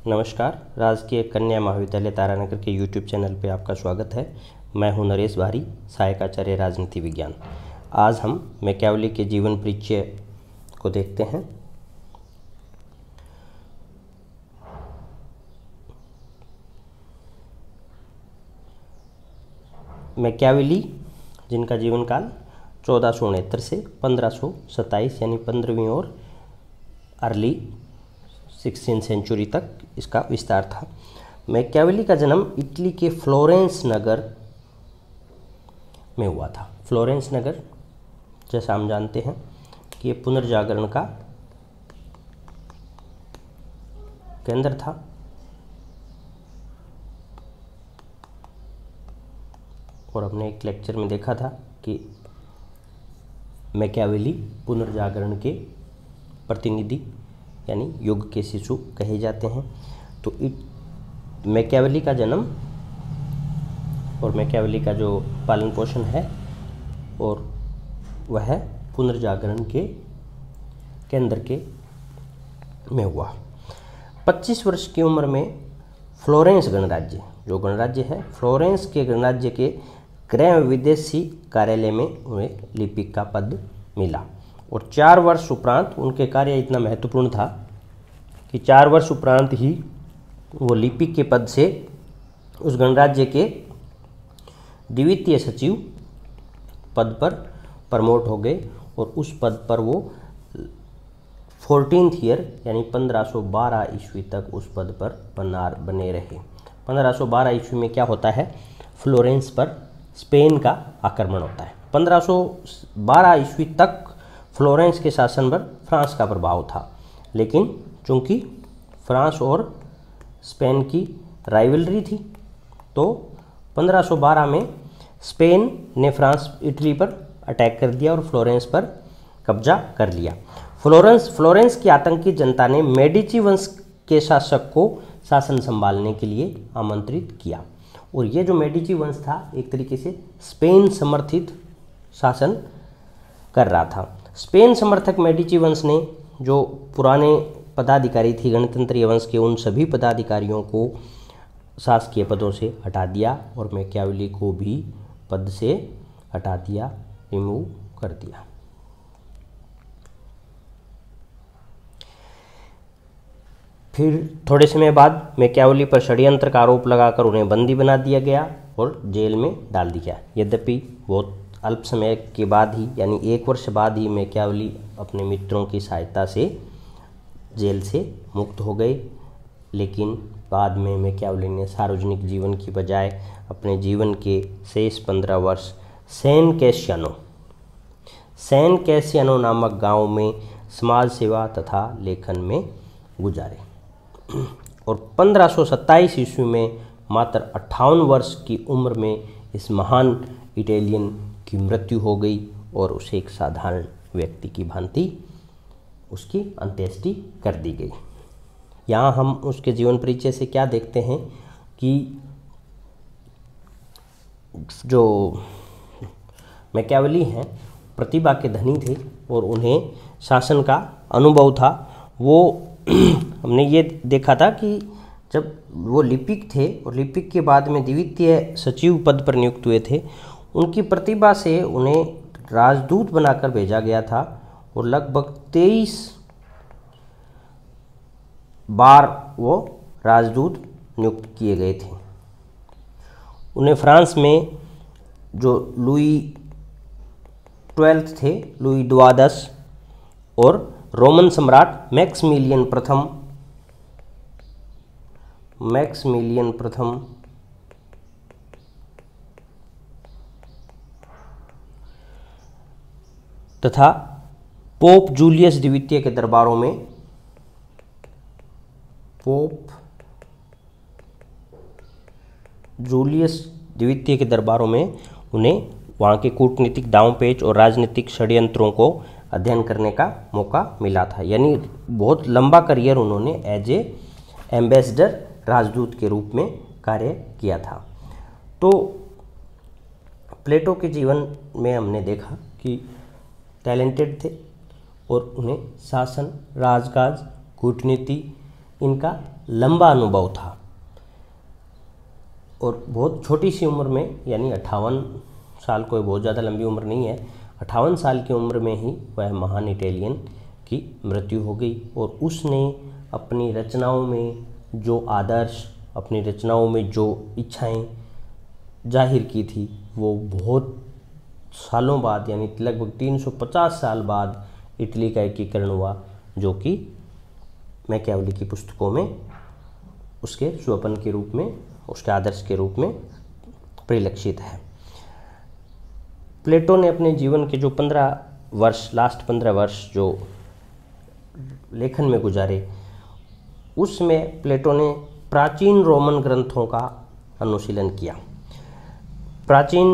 नमस्कार। राजकीय कन्या महाविद्यालय तारानगर के यूट्यूब चैनल पे आपका स्वागत है। मैं हूं नरेश भारी, सहायक आचार्य राजनीति विज्ञान। आज हम मैकियावेली के जीवन परिचय को देखते हैं। मैकियावेली जिनका जीवन काल 1469 से 1527 यानी 15वीं और अर्ली 16th सेंचुरी तक इसका विस्तार था। मैकियावेली का जन्म इटली के फ्लोरेंस नगर में हुआ था। फ्लोरेंस नगर जैसा हम जानते हैं कि ये पुनर्जागरण का केंद्र था। और हमने एक लेक्चर में देखा था कि मैकियावेली पुनर्जागरण के प्रतिनिधि यानी युग के शिशु कहे जाते हैं। तो मैकियावेली का जन्म और मैकियावेली का जो पालन पोषण है और वह पुनर्जागरण के केंद्र के में हुआ। 25 वर्ष की उम्र में फ्लोरेंस गणराज्य, जो गणराज्य है फ्लोरेंस के गणराज्य के गृह विदेशी कार्यालय में उन्हें लिपिक का पद मिला। और 4 वर्ष उपरांत उनके कार्य इतना महत्वपूर्ण था कि 4 वर्ष उपरांत ही वो लिपिक के पद से उस गणराज्य के द्वितीय सचिव पद पर प्रमोट हो गए और उस पद पर वो 14th ईयर यानी 1512 ईस्वी तक उस पद पर बने रहे। 1512 ईस्वी में क्या होता है, फ्लोरेंस पर स्पेन का आक्रमण होता है। 1512 ईस्वी तक फ्लोरेंस के शासन पर फ्रांस का प्रभाव था, लेकिन चूंकि फ्रांस और स्पेन की राइवलरी थी तो 1512 में स्पेन ने इटली पर अटैक कर दिया और फ्लोरेंस पर कब्जा कर लिया। फ्लोरेंस की आतंकी जनता ने मेडिची वंश के शासक को शासन संभालने के लिए आमंत्रित किया। और ये जो मेडिची वंश था एक तरीके से स्पेन समर्थित शासन कर रहा था। स्पेन समर्थक मेडिची वंश ने जो पुराने पदाधिकारी थी गणतंत्रीय वंश के, उन सभी पदाधिकारियों को शासकीय पदों से हटा दिया और मैकियावेली को भी पद से हटा दिया, रिमूव कर दिया। फिर थोड़े समय बाद मैकियावेली पर षड्यंत्र का आरोप लगाकर उन्हें बंदी बना दिया गया और जेल में डाल दिया। यद्यपि बहुत अल्प समय के बाद ही यानी 1 वर्ष बाद ही मैकियावेली अपने मित्रों की सहायता से जेल से मुक्त हो गए। लेकिन बाद में मैकियावेली ने सार्वजनिक जीवन की बजाय अपने जीवन के शेष 15 वर्ष सैन कैसियानो नामक गांव में समाज सेवा तथा लेखन में गुजारे। और 1527 ईस्वी में मात्र 58 वर्ष की उम्र में इस महान इटालियन की मृत्यु हो गई और उसे एक साधारण व्यक्ति की भांति उसकी अंत्येष्टि कर दी गई। यहाँ हम उसके जीवन परिचय से क्या देखते हैं कि जो मैकियावेली हैं प्रतिभा के धनी थे और उन्हें शासन का अनुभव था। वो हमने ये देखा था कि जब वो लिपिक थे और लिपिक के बाद में द्वितीय सचिव पद पर नियुक्त हुए थे, उनकी प्रतिभा से उन्हें राजदूत बनाकर भेजा गया था और लगभग 23 बार वो राजदूत नियुक्त किए गए थे। उन्हें फ्रांस में जो लुई 12 थे, लुई 12 और रोमन सम्राट मैक्समिलियन प्रथम तथा पोप जूलियस द्वितीय के दरबारों में उन्हें वहाँ के कूटनीतिक दांवपेच और राजनीतिक षड्यंत्रों को अध्ययन करने का मौका मिला था। यानी बहुत लंबा करियर उन्होंने एज ए एम्बेसडर राजदूत के रूप में कार्य किया था। तो प्लेटो के जीवन में हमने देखा कि टैलेंटेड थे और उन्हें शासन, राजकाज, कूटनीति इनका लंबा अनुभव था और बहुत छोटी सी उम्र में, यानी 58 साल, कोई बहुत ज़्यादा लंबी उम्र नहीं है, 58 साल की उम्र में ही वह महान इटालियन की मृत्यु हो गई। और उसने अपनी रचनाओं में जो आदर्श, अपनी रचनाओं में जो इच्छाएं जाहिर की थी, वो बहुत सालों बाद, यानी लगभग 350 साल बाद इटली का एकीकरण हुआ, जो कि मैकियावेली की पुस्तकों में उसके स्वप्न के रूप में, उसके आदर्श के रूप में परिलक्षित है। प्लेटो ने अपने जीवन के जो 15 वर्ष, लास्ट 15 वर्ष जो लेखन में गुजारे, उसमें प्लेटो ने प्राचीन रोमन ग्रंथों का अनुशीलन किया। प्राचीन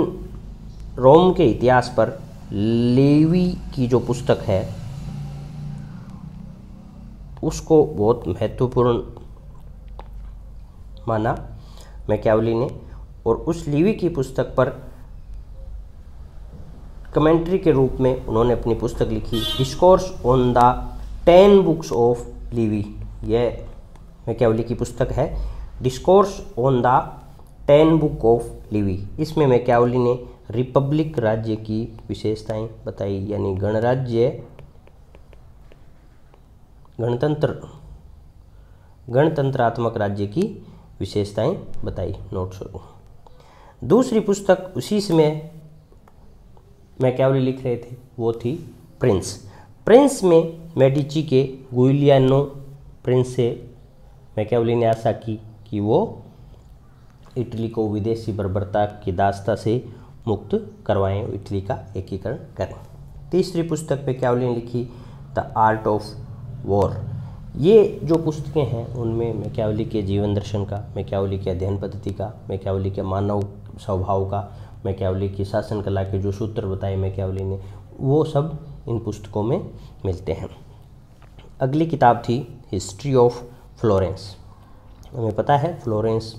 रोम के इतिहास पर लेवी की जो पुस्तक है उसको बहुत महत्वपूर्ण माना मैकियावेली ने, और उस लेवी की पुस्तक पर कमेंट्री के रूप में उन्होंने अपनी पुस्तक लिखी, discourse on the 10 books of Livy. यह मैकियावेली की पुस्तक है, discourse on the 10 book of Livy. इसमें मैकियावेली ने रिपब्लिक राज्य की विशेषताएं बताई, यानी गणराज्य, गणतंत्रात्मक राज्य की विशेषताएं बताई। नोट्स। दूसरी पुस्तक उसी समय मैकियावेली लिख रहे थे, वो थी प्रिंस। प्रिंस में मेडिची के गुइलियानो प्रिंस से मैकियावेली ने आशा की कि वो इटली को विदेशी बर्बरता की दास्ता से मुक्त करवाएं, इटली का एकीकरण करें। तीसरी पुस्तक मैकियावेली ने लिखी द आर्ट ऑफ वॉर। ये जो पुस्तकें हैं उनमें मैकियावेली के जीवन दर्शन का, मैकियावेली के अध्ययन पद्धति का, मैकियावेली के मानव स्वभाव का, मैकियावेली की शासन कला के जो सूत्र बताए मैकियावेली ने, वो सब इन पुस्तकों में मिलते हैं। अगली किताब थी हिस्ट्री ऑफ फ्लोरेंस। हमें पता है फ्लोरेंस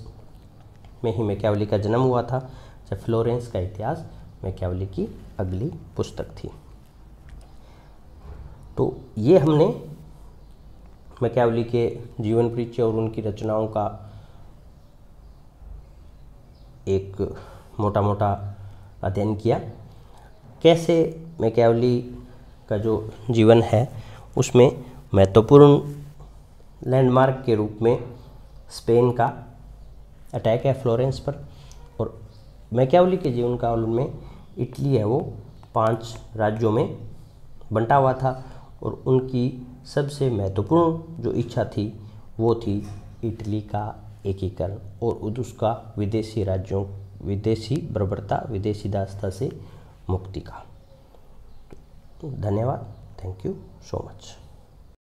में ही मैकियावेली का जन्म हुआ था, जब फ्लोरेंस का इतिहास मैकियावेली की अगली पुस्तक थी। तो ये हमने मैकियावेली के जीवन परिचय और उनकी रचनाओं का एक मोटा मोटा अध्ययन किया। कैसे मैकियावेली का जो जीवन है उसमें महत्वपूर्ण लैंडमार्क के रूप में स्पेन का अटैक है फ्लोरेंस पर, और मैकियावेली के जीवन काल में इटली है वो 5 राज्यों में बंटा हुआ था, और उनकी सबसे महत्वपूर्ण जो इच्छा थी वो थी इटली का एकीकरण और उसका विदेशी राज्यों, विदेशी बर्बरता, विदेशी दास्ता से मुक्ति का। धन्यवाद। Thank you so much.